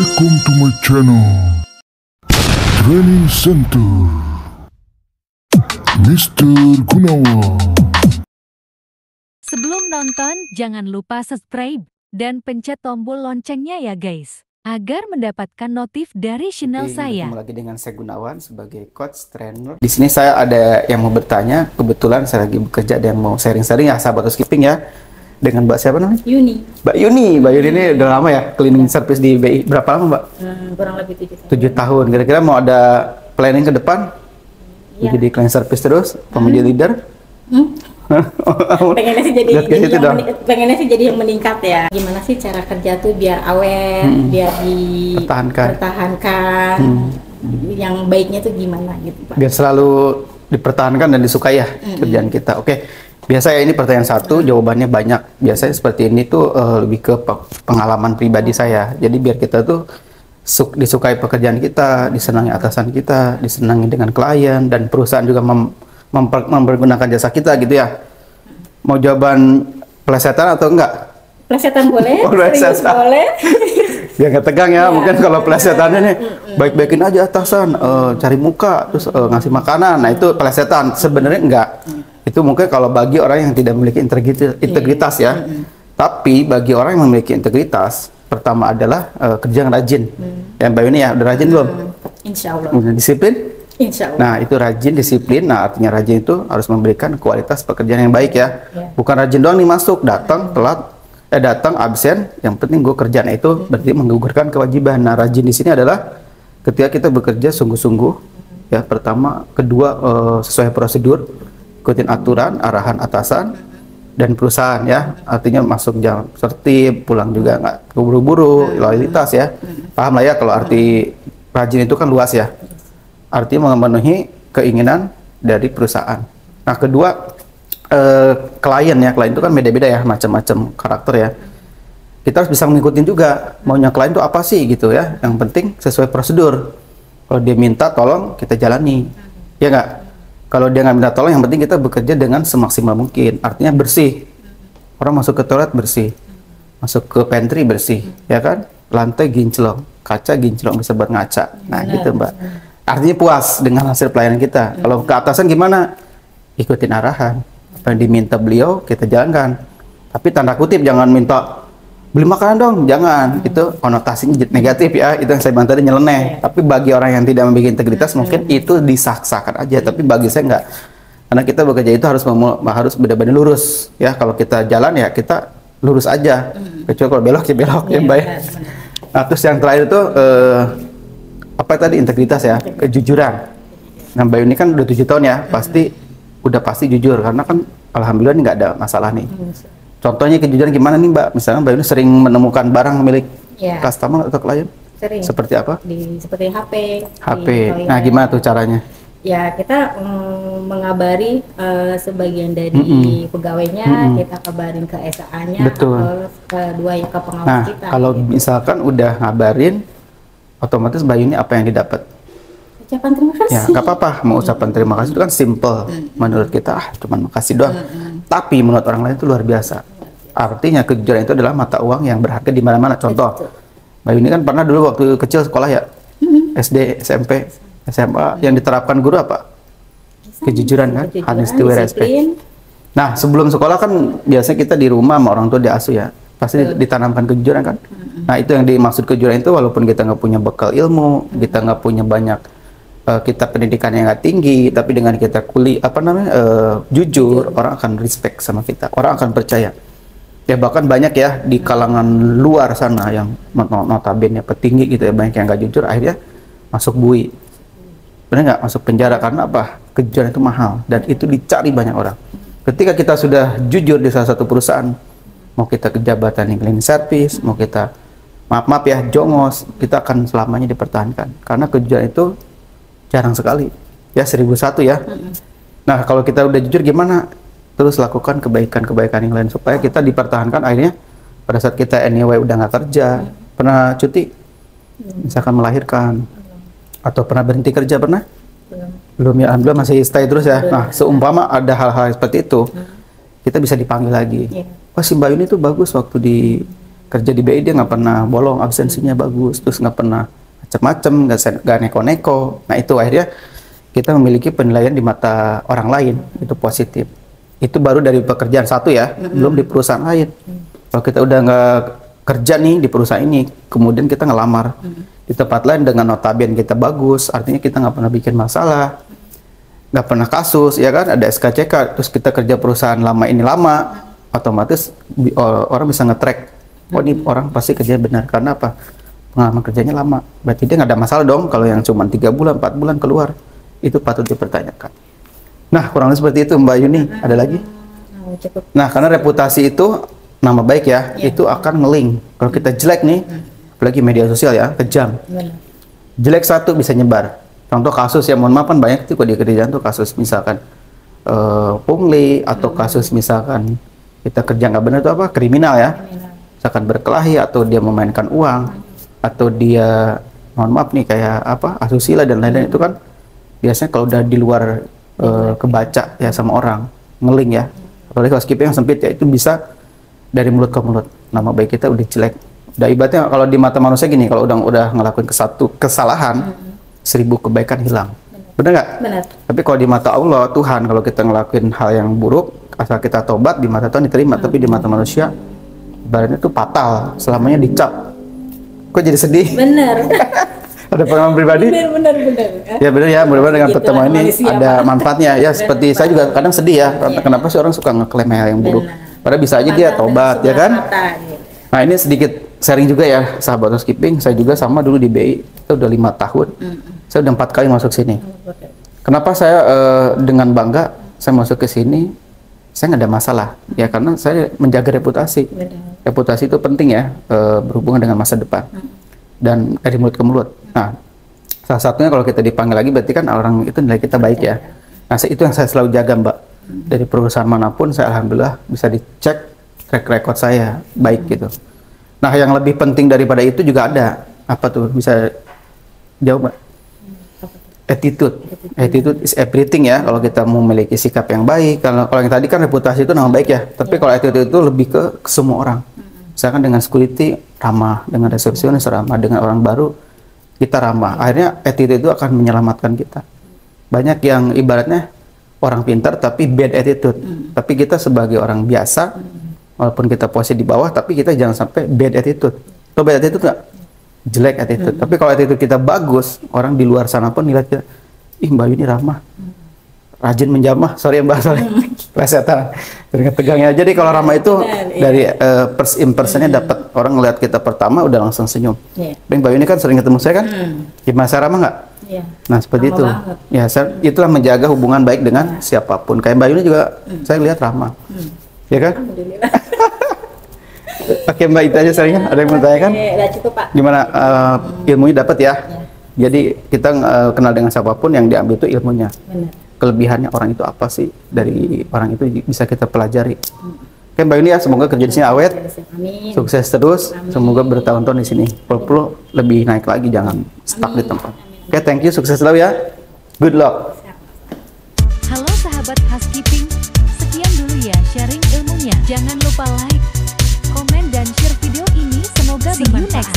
Welcome to my channel, Training Center, Mr. Gunawan. Sebelum nonton, jangan lupa subscribe dan pencet tombol loncengnya ya guys, agar mendapatkan notif dari channel saya. Ketemu lagi dengan saya Gunawan sebagai coach trainer. Di sini saya ada yang mau bertanya, kebetulan saya lagi bekerja dan mau sharing-sharing ya, sahabat housekeeping ya. Dengan Mbak siapa namanya? Yuni. Mbak Yuni ini udah lama ya cleaning service di BI. Berapa lama Mbak? Kurang lebih 7 tahun. 7 tahun. Kira-kira mau ada planning ke depan? Ya. Jadi cleaning service terus, menjadi leader? Pengennya sih jadi yang meningkat ya. Gimana sih cara kerja tuh biar awet, biar dipertahankan. Yang baiknya tuh gimana gitu Pak? Biar selalu dipertahankan dan disukai ya kerjaan kita. Oke. Biasa ya, ini pertanyaan satu, jawabannya banyak. Biasanya seperti ini tuh lebih ke pengalaman pribadi saya. Jadi biar kita tuh disukai pekerjaan kita, disenangi atasan kita, disenangi dengan klien, dan perusahaan juga mempergunakan jasa kita gitu ya. Mau jawaban plesetan atau enggak? Plesetan boleh, plesetan boleh. Biar nggak tegang ya, mungkin kalau plesetannya nih baik-baikin aja atasan, cari muka, terus ngasih makanan. Nah itu plesetan, sebenarnya enggak. Itu mungkin kalau bagi orang yang tidak memiliki integritas ya. Tapi bagi orang yang memiliki integritas, pertama adalah kerja yang rajin. Ya Mbak Yuni ya, udah rajin belum? Insya Allah. Disiplin? Insya Allah. Nah itu rajin, disiplin. Nah artinya rajin itu harus memberikan kualitas pekerjaan yang baik ya. Bukan rajin doang nih masuk, datang telat, datang absen. Yang penting gue kerjaan itu berarti menggugurkan kewajiban. Nah rajin di sini adalah ketika kita bekerja sungguh-sungguh. Ya pertama, kedua sesuai prosedur. Ikutin aturan, arahan atasan dan perusahaan ya, artinya masuk jam tertib, pulang juga nggak buru-buru, loyalitas ya, paham lah ya kalau arti rajin itu kan luas ya, artinya memenuhi keinginan dari perusahaan. Nah kedua, klien itu kan beda-beda ya, macam-macam karakter ya, kita harus bisa mengikuti juga maunya klien itu apa sih gitu ya, yang penting sesuai prosedur. Kalau dia minta tolong kita jalani, ya nggak? Kalau dia nggak minta tolong, yang penting kita bekerja dengan semaksimal mungkin. Artinya bersih. Orang masuk ke toilet bersih, masuk ke pantry bersih, ya kan? Lantai ginclong, kaca ginclong bisa buat ngaca. Nah gitu Mbak. Artinya puas dengan hasil pelayanan kita. Kalau ke atasan gimana? Ikutin arahan. Apa yang diminta beliau kita jalankan. Tapi tanda kutip jangan minta beli makanan dong, jangan. Itu konotasinya negatif ya, itu yang saya bilang tadi nyeleneh. Tapi bagi orang yang tidak memiliki integritas mungkin itu disaksakan aja, tapi bagi saya enggak. Karena kita bekerja itu harus benar-benar lurus ya. Kalau kita jalan ya kita lurus aja, kecuali kalau belok ya belok ya Mbak. Nah terus yang terakhir itu apa tadi, integritas ya, kejujuran. Nah Mbak Yuni kan udah 7 tahun ya, pasti jujur, karena kan alhamdulillah ini nggak ada masalah nih. Contohnya kejujuran gimana nih Mbak? Misalnya Mbak Yuni sering menemukan barang milik customer atau klien? Sering. Seperti apa? Seperti HP. Nah gimana tuh caranya? Ya kita mengabari sebagian dari pegawainya, kita kabarin ke SA-nya, atau kedua yang ke pengawas kita. Nah kalau gitu. misalkan udah ngabarin, otomatis Mbak Yuni apa yang didapat? Ucapan terima kasih. Ya nggak apa-apa, mau ucapan terima kasih itu kan simple. Menurut kita cuman makasih doang. Tapi menurut orang lain itu luar biasa. Artinya kejujuran itu adalah mata uang yang berharga di mana-mana. Contoh, Mbak Yuni kan pernah dulu waktu kecil sekolah ya, SD, SMP, SMA, yang diterapkan guru apa? Kejujuran kan, honesty, respect. Nah sebelum sekolah kan biasanya kita di rumah sama orang tua diasuh ya, pasti ditanamkan kejujuran kan. Nah itu yang dimaksud kejujuran itu, walaupun kita nggak punya bekal ilmu, kita nggak punya banyak kita pendidikan yang nggak tinggi, tapi dengan kita jujur, orang akan respect sama kita, orang akan percaya. Ya bahkan banyak ya di kalangan luar sana yang notabene petinggi gitu ya, banyak yang nggak jujur, akhirnya masuk bui, benar nggak, masuk penjara. Karena apa? Kejujuran itu mahal dan itu dicari banyak orang. Ketika kita sudah jujur di salah satu perusahaan, mau kita ke jabatan yang cleaning service, mau kita maaf ya jongos, kita akan selamanya dipertahankan karena kejujuran itu jarang sekali ya, 1001 ya. Nah kalau kita udah jujur gimana, terus lakukan kebaikan-kebaikan yang lain supaya kita dipertahankan. Akhirnya pada saat kita anyway udah nggak kerja, pernah cuti misalkan melahirkan, atau pernah berhenti kerja, pernah? Belum ya, alhamdulillah masih stay terus ya. Nah seumpama ada hal-hal seperti itu, kita bisa dipanggil lagi. Wah si Mbak Yuni tuh bagus waktu di kerja di BI dia nggak pernah bolong, absensinya bagus, terus nggak pernah macam-macam, nggak neko-neko. Nah itu akhirnya kita memiliki penilaian di mata orang lain, itu positif. Itu baru dari pekerjaan satu ya, belum di perusahaan lain. Kalau kita udah nggak kerja nih di perusahaan ini, kemudian kita ngelamar di tempat lain dengan notabene kita bagus, artinya kita nggak pernah bikin masalah, nggak pernah kasus, ya kan, ada SKCK, terus kita kerja perusahaan lama ini lama, otomatis orang bisa nge-track, oh ini orang pasti kerja benar, karena apa? Pengalaman kerjanya lama, berarti dia nggak ada masalah dong kalau yang cuma 3 bulan, 4 bulan keluar, itu patut dipertanyakan. Nah, kurang lebih seperti itu Mbak Yuni, ada lagi? Nah, karena reputasi itu, nama baik ya, itu akan nge-link. Kalau kita jelek nih, apalagi media sosial ya, kejam. Jelek satu bisa nyebar. Contoh kasus ya, mohon maaf kan banyak itu di kerjaan tuh kasus misalkan pungli atau kasus misalkan kita kerja nggak benar itu apa, kriminal ya, misalkan berkelahi atau dia memainkan uang atau dia mohon maaf nih kayak apa asusila dan lain-lain, itu kan biasanya kalau udah di luar kebaca ya sama orang ngeling ya, apalagi housekeeping yang sempit ya, itu bisa dari mulut ke mulut, nama baik kita udah jelek. Udah ibaratnya kalau di mata manusia gini, kalau udah ngelakuin satu kesalahan 1000 kebaikan hilang. Benar nggak? Benar. Tapi kalau di mata Allah, Tuhan, kalau kita ngelakuin hal yang buruk, asal kita tobat, di mata Tuhan diterima. Tapi di mata manusia, ibaratnya itu fatal, selamanya dicap. Kok jadi sedih? Benar. Ada pengalaman pribadi? Benar. Ya benar ya, mudah-mudahan dengan gitu, pertemuan ini ada manfaatnya. Ya seperti saya juga kadang sedih ya, kenapa sih orang suka ngeklaim hal yang buruk? Padahal bisa aja dia tobat, ya kan? Nah ini sedikit sharing juga ya, sahabat housekeeping. Saya juga sama dulu di BI, itu udah 5 tahun. Saya udah 4 kali masuk sini. Kenapa saya dengan bangga saya masuk ke sini? Saya nggak ada masalah, ya karena saya menjaga reputasi. Reputasi itu penting ya, berhubungan dengan masa depan dan dari mulut ke mulut. Nah, salah satunya kalau kita dipanggil lagi, berarti kan orang itu nilai kita baik ya. Nah, itu yang saya selalu jaga Mbak. Dari perusahaan manapun, saya alhamdulillah bisa dicek track record saya baik gitu. Nah, yang lebih penting daripada itu juga ada, apa tuh, bisa jawab Mbak? Attitude is everything ya. Kalau kita mau memiliki sikap yang baik, kalau yang tadi kan reputasi itu nama baik ya, tapi kalau attitude itu lebih ke semua orang. Misalkan dengan security ramah, dengan resepsionis ramah, dengan orang baru kita ramah, akhirnya attitude itu akan menyelamatkan kita. Banyak yang ibaratnya orang pintar tapi bad attitude, tapi kita sebagai orang biasa, walaupun kita posisi di bawah, tapi kita jangan sampai bad attitude. Atau bad attitude nggak? Jelek attitude. Tapi kalau attitude kita bagus, orang di luar sana pun nilai kita, ih Mbak ini ramah, rajin menjamah, sorry Mbak, sorry, plesetan, tegangnya. Jadi kalau ramah itu dari first impressionnya dapat, orang ngeliat kita pertama udah langsung senyum. Mbak ini kan sering ketemu saya kan, gimana saya ramah nggak? Nah seperti itu. Ya, itulah menjaga hubungan baik dengan siapapun. Kayak Mbak Yuni juga saya lihat ramah, ya kan? Oke Mbak, itu aja sharingnya. Ada yang mau tanyakan? Cukup Pak. Gimana ilmunya dapat ya? Jadi kita kenal dengan siapapun, yang diambil itu ilmunya. Benar. Kelebihannya orang itu apa sih? Dari orang itu bisa kita pelajari. Oke Mbak Yuni ya, semoga kerja di sini awet, sukses terus. Semoga bertahun-tahun di sini. Perlu lebih naik lagi, jangan stuck di tempat. Oke, thank you, sukses selalu ya. Good luck. Halo sahabat housekeeping, sekian dulu ya sharing ilmunya. Jangan lupa like, komen, dan share video ini. Semoga bermanfaat.